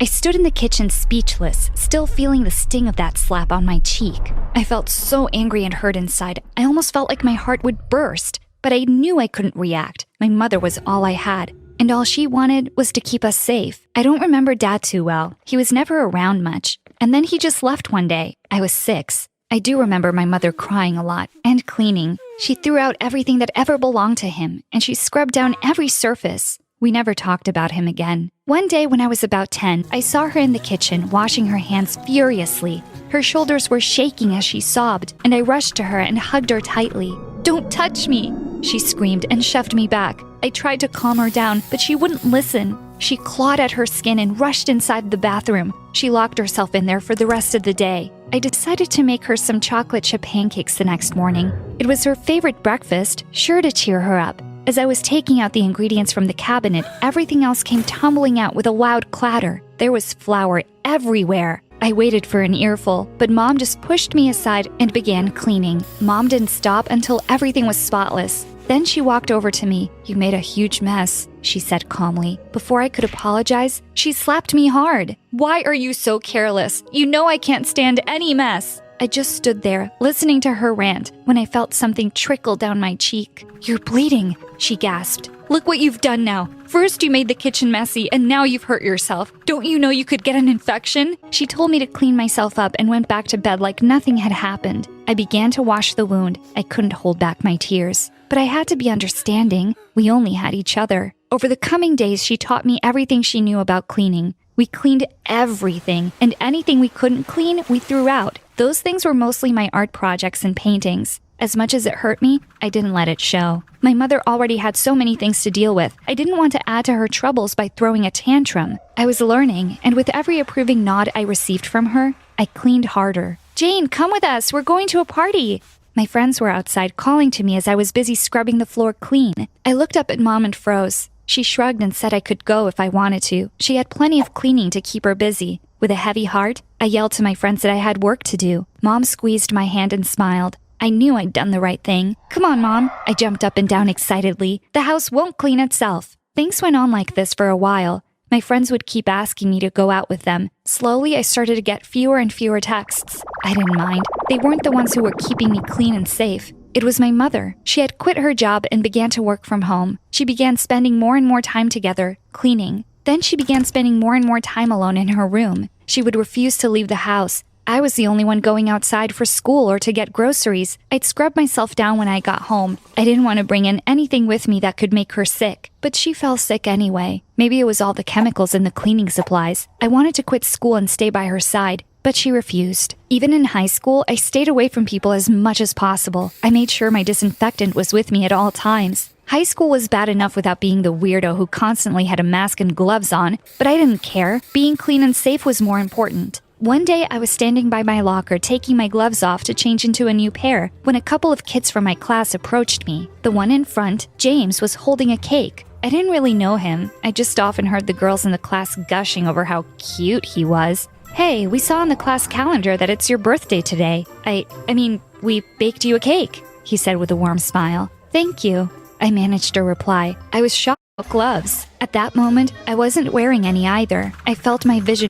I stood in the kitchen speechless, still feeling the sting of that slap on my cheek. I felt so angry and hurt inside, I almost felt like my heart would burst. But I knew I couldn't react. My mother was all I had, and all she wanted was to keep us safe. I don't remember Dad too well. He was never around much. And then he just left one day. I was 6. I do remember my mother crying a lot and cleaning. She threw out everything that ever belonged to him, and she scrubbed down every surface. We never talked about him again. One day when I was about 10, I saw her in the kitchen washing her hands furiously. Her shoulders were shaking as she sobbed, and I rushed to her and hugged her tightly. "Don't touch me!" she screamed and shoved me back. I tried to calm her down, but she wouldn't listen. She clawed at her skin and rushed inside the bathroom. She locked herself in there for the rest of the day. I decided to make her some chocolate chip pancakes the next morning. It was her favorite breakfast, sure to cheer her up. As I was taking out the ingredients from the cabinet, everything else came tumbling out with a loud clatter. There was flour everywhere. I waited for an earful, but Mom just pushed me aside and began cleaning. Mom didn't stop until everything was spotless. Then she walked over to me. "You made a huge mess," she said calmly. Before I could apologize, she slapped me hard. "Why are you so careless? You know I can't stand any mess." I just stood there, listening to her rant, when I felt something trickle down my cheek. "You're bleeding," she gasped. "Look what you've done now. First you made the kitchen messy, and now you've hurt yourself. Don't you know you could get an infection?" She told me to clean myself up and went back to bed like nothing had happened. I began to wash the wound. I couldn't hold back my tears. But I had to be understanding. We only had each other. Over the coming days, she taught me everything she knew about cleaning. We cleaned everything, and anything we couldn't clean, we threw out. Those things were mostly my art projects and paintings. As much as it hurt me, I didn't let it show. My mother already had so many things to deal with. I didn't want to add to her troubles by throwing a tantrum. I was learning, and with every approving nod I received from her, I cleaned harder. "Jane, come with us. We're going to a party." My friends were outside calling to me as I was busy scrubbing the floor clean. I looked up at Mom and froze. She shrugged and said I could go if I wanted to. She had plenty of cleaning to keep her busy. With a heavy heart, I yelled to my friends that I had work to do. Mom squeezed my hand and smiled. I knew I'd done the right thing. "Come on, Mom." I jumped up and down excitedly. "The house won't clean itself." Things went on like this for a while. My friends would keep asking me to go out with them. Slowly, I started to get fewer and fewer texts. I didn't mind. They weren't the ones who were keeping me clean and safe. It was my mother. She had quit her job and began to work from home. She began spending more and more time together, cleaning. Then she began spending more and more time alone in her room. She would refuse to leave the house. I was the only one going outside for school or to get groceries. I'd scrub myself down when I got home. I didn't want to bring in anything with me that could make her sick. But she fell sick anyway. Maybe it was all the chemicals in the cleaning supplies. I wanted to quit school and stay by her side, but she refused. Even in high school, I stayed away from people as much as possible. I made sure my disinfectant was with me at all times. High school was bad enough without being the weirdo who constantly had a mask and gloves on, but I didn't care. Being clean and safe was more important. One day, I was standing by my locker taking my gloves off to change into a new pair when a couple of kids from my class approached me. The one in front, James, was holding a cake. I didn't really know him. I just often heard the girls in the class gushing over how cute he was. "Hey, we saw on the class calendar that it's your birthday today. I mean, we baked you a cake," he said with a warm smile. "Thank you," I managed to reply. I was shocked about gloves. At that moment, I wasn't wearing any either. I felt my vision.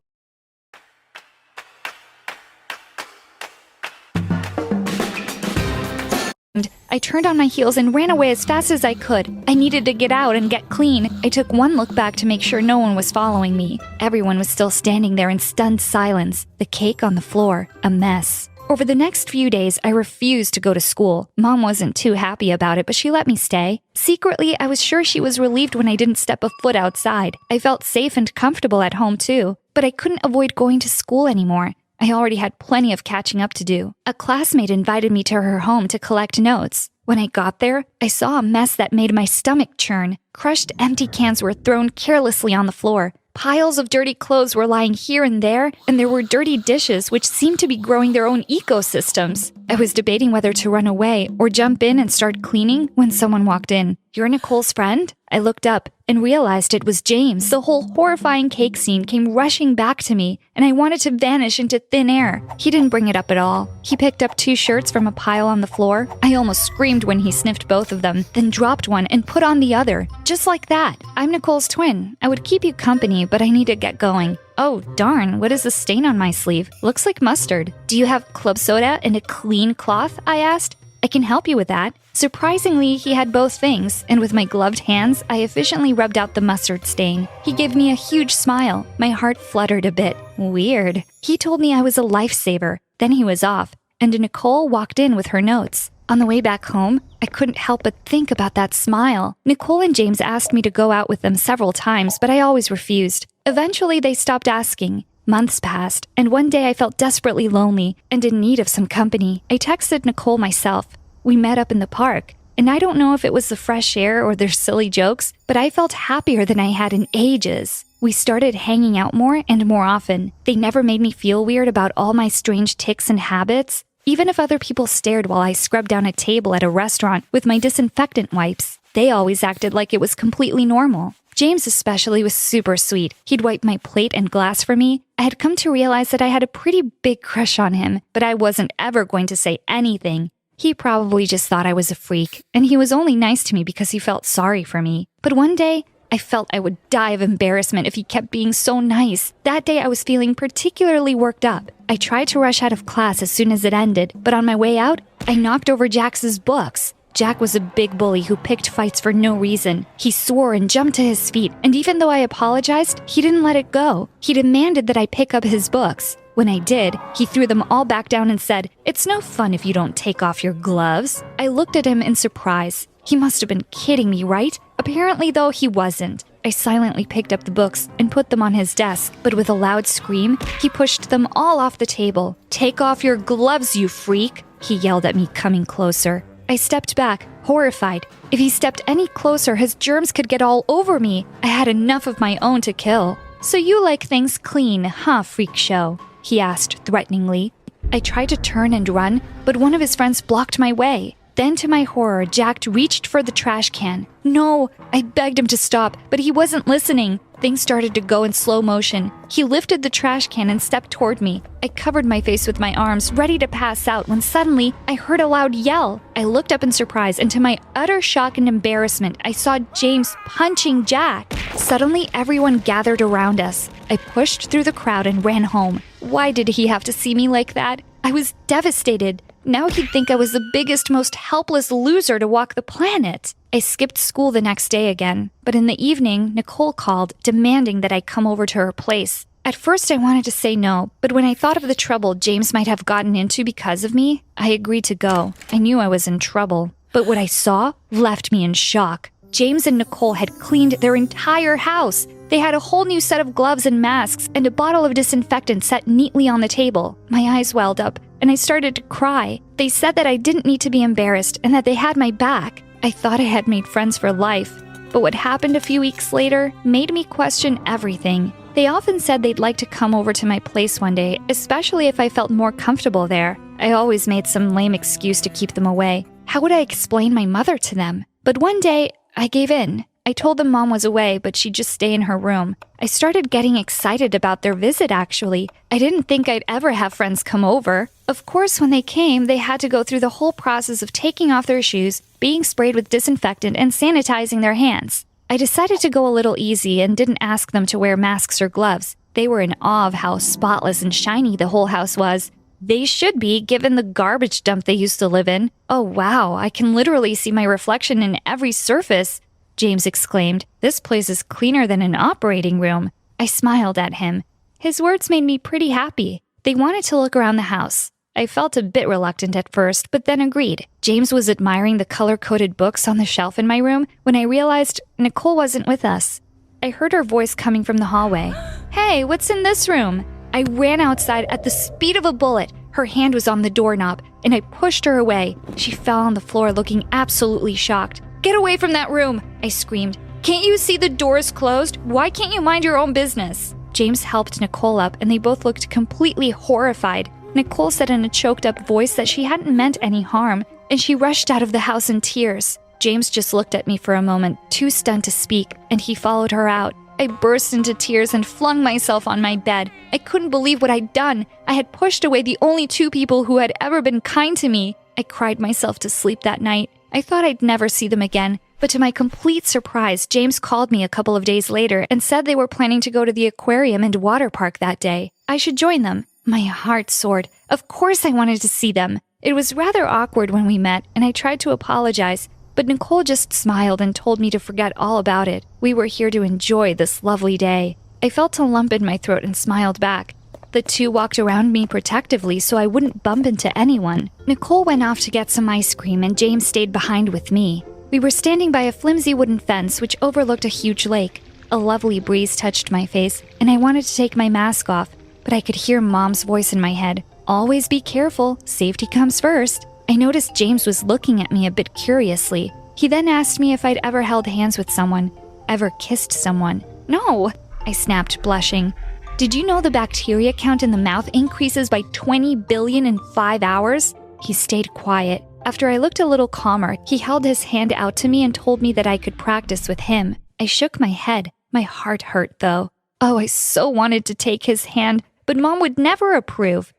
I turned on my heels and ran away as fast as I could. I needed to get out and get clean. I took one look back to make sure no one was following me. Everyone was still standing there in stunned silence. The cake on the floor, a mess. Over the next few days, I refused to go to school. Mom wasn't too happy about it, but she let me stay. Secretly, I was sure she was relieved when I didn't step a foot outside. I felt safe and comfortable at home too, but I couldn't avoid going to school anymore. I already had plenty of catching up to do. A classmate invited me to her home to collect notes. When I got there, I saw a mess that made my stomach churn. Crushed empty cans were thrown carelessly on the floor. Piles of dirty clothes were lying here and there were dirty dishes which seemed to be growing their own ecosystems. I was debating whether to run away or jump in and start cleaning when someone walked in. "You're Nicole's friend?" I looked up and realized it was James. The whole horrifying cake scene came rushing back to me, and I wanted to vanish into thin air. He didn't bring it up at all. He picked up 2 shirts from a pile on the floor. I almost screamed when he sniffed both of them, then dropped one and put on the other. Just like that. "I'm Nicole's twin. I would keep you company, but I need to get going." Oh, darn, what is the stain on my sleeve? Looks like mustard. Do you have club soda and a clean cloth? I asked. I can help you with that. Surprisingly, he had both things, and with my gloved hands, I efficiently rubbed out the mustard stain. He gave me a huge smile. My heart fluttered a bit. Weird. He told me I was a lifesaver. Then he was off, and Nicole walked in with her notes. On the way back home, I couldn't help but think about that smile. Nicole and James asked me to go out with them several times, but I always refused. Eventually, they stopped asking. Months passed, and one day I felt desperately lonely and in need of some company. I texted Nicole myself. We met up in the park, and I don't know if it was the fresh air or their silly jokes, but I felt happier than I had in ages. We started hanging out more and more often. They never made me feel weird about all my strange tics and habits. Even if other people stared while I scrubbed down a table at a restaurant with my disinfectant wipes, they always acted like it was completely normal. James especially was super sweet. He'd wipe my plate and glass for me. I had come to realize that I had a pretty big crush on him, but I wasn't ever going to say anything. He probably just thought I was a freak, and he was only nice to me because he felt sorry for me. But one day, I felt I would die of embarrassment if he kept being so nice. That day I was feeling particularly worked up. I tried to rush out of class as soon as it ended, but on my way out, I knocked over Jax's books. Jack was a big bully who picked fights for no reason. He swore and jumped to his feet, and even though I apologized, he didn't let it go. He demanded that I pick up his books. When I did, he threw them all back down and said, "It's no fun if you don't take off your gloves." I looked at him in surprise. He must have been kidding me, right? Apparently, though, he wasn't. I silently picked up the books and put them on his desk, but with a loud scream, he pushed them all off the table. "Take off your gloves, you freak!" he yelled at me, coming closer. I stepped back, horrified. If he stepped any closer, his germs could get all over me. I had enough of my own to kill. "So you like things clean, huh, freak show?" he asked threateningly. I tried to turn and run, but one of his friends blocked my way. Then, to my horror, Jack reached for the trash can. No, I begged him to stop, but he wasn't listening. Things started to go in slow motion. He lifted the trash can and stepped toward me. I covered my face with my arms, ready to pass out, when suddenly I heard a loud yell. I looked up in surprise, and to my utter shock and embarrassment, I saw James punching Jack. Suddenly, everyone gathered around us. I pushed through the crowd and ran home. Why did he have to see me like that? I was devastated. Now he'd think I was the biggest, most helpless loser to walk the planet. I skipped school the next day again, but in the evening, Nicole called, demanding that I come over to her place. At first, I wanted to say no, but when I thought of the trouble James might have gotten into because of me, I agreed to go. I knew I was in trouble, but what I saw left me in shock. James and Nicole had cleaned their entire house. They had a whole new set of gloves and masks and a bottle of disinfectant set neatly on the table. My eyes welled up, and I started to cry. They said that I didn't need to be embarrassed and that they had my back. I thought I had made friends for life, but what happened a few weeks later made me question everything. They often said they'd like to come over to my place one day, especially if I felt more comfortable there. I always made some lame excuse to keep them away. How would I explain my mother to them? But one day, I gave in. I told them Mom was away, but she'd just stay in her room. I started getting excited about their visit, actually. I didn't think I'd ever have friends come over. Of course, when they came, they had to go through the whole process of taking off their shoes, being sprayed with disinfectant, and sanitizing their hands. I decided to go a little easy and didn't ask them to wear masks or gloves. They were in awe of how spotless and shiny the whole house was. They should be, given the garbage dump they used to live in. "Oh wow, I can literally see my reflection in every surface," James exclaimed. "This place is cleaner than an operating room." I smiled at him. His words made me pretty happy. They wanted to look around the house. I felt a bit reluctant at first, but then agreed. James was admiring the color-coded books on the shelf in my room when I realized Nicole wasn't with us. I heard her voice coming from the hallway. "Hey, what's in this room?" I ran outside at the speed of a bullet. Her hand was on the doorknob, and I pushed her away. She fell on the floor looking absolutely shocked. "Get away from that room!" I screamed. "Can't you see the door's closed? Why can't you mind your own business?" James helped Nicole up, and they both looked completely horrified. Nicole said in a choked-up voice that she hadn't meant any harm, and she rushed out of the house in tears. James just looked at me for a moment, too stunned to speak, and he followed her out. I burst into tears and flung myself on my bed. I couldn't believe what I'd done. I had pushed away the only two people who had ever been kind to me. I cried myself to sleep that night. I thought I'd never see them again, But to my complete surprise, James called me a couple of days later and said they were planning to go to the aquarium and water park that day. I should join them. My heart soared. Of course I wanted to see them. It was rather awkward when we met, and I tried to apologize, but Nicole just smiled and told me to forget all about it. We were here to enjoy this lovely day. I felt a lump in my throat and smiled back. The two walked around me protectively so I wouldn't bump into anyone. Nicole went off to get some ice cream and James stayed behind with me. We were standing by a flimsy wooden fence which overlooked a huge lake. A lovely breeze touched my face and I wanted to take my mask off, but I could hear Mom's voice in my head. Always be careful, safety comes first. I noticed James was looking at me a bit curiously. He then asked me if I'd ever held hands with someone, ever kissed someone. No, I snapped, blushing. Did you know the bacteria count in the mouth increases by 20 billion in 5 hours? He stayed quiet. After I looked a little calmer, he held his hand out to me and told me that I could practice with him. I shook my head. My heart hurt, though. Oh, I so wanted to take his hand, but Mom would never approve.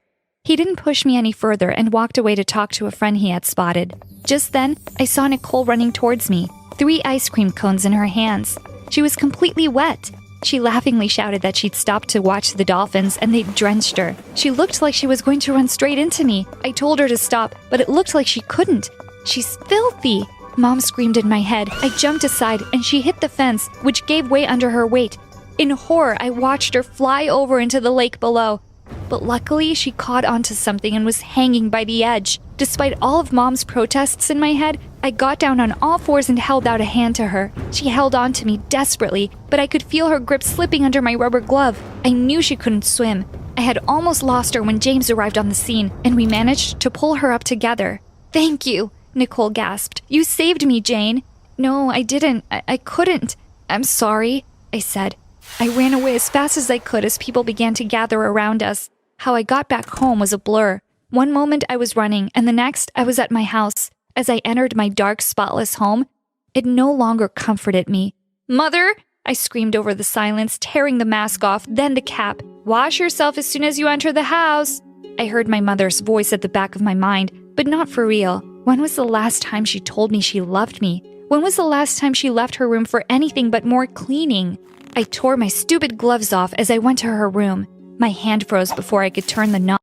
He didn't push me any further and walked away to talk to a friend he had spotted. Just then, I saw Nicole running towards me, 3 ice cream cones in her hands. She was completely wet. She laughingly shouted that she'd stopped to watch the dolphins and they'd drenched her. She looked like she was going to run straight into me. I told her to stop, but it looked like she couldn't. She's filthy! Mom screamed in my head. I jumped aside and she hit the fence, which gave way under her weight. In horror, I watched her fly over into the lake below. But luckily, she caught onto something and was hanging by the edge. Despite all of Mom's protests in my head, I got down on all fours and held out a hand to her. She held on to me desperately, but I could feel her grip slipping under my rubber glove. I knew she couldn't swim. I had almost lost her when James arrived on the scene, and we managed to pull her up together. "Thank you," Nicole gasped. "You saved me, Jane." "No, I didn't. I couldn't. I'm sorry," I said. I ran away as fast as I could as people began to gather around us. How I got back home was a blur. One moment I was running, and the next I was at my house. As I entered my dark, spotless home, it no longer comforted me. "Mother!" I screamed over the silence, tearing the mask off, then the cap. "Wash yourself as soon as you enter the house." I heard my mother's voice at the back of my mind, but not for real. When was the last time she told me she loved me? When was the last time she left her room for anything but more cleaning? I tore my stupid gloves off as I went to her room. My hand froze before I could turn the knob.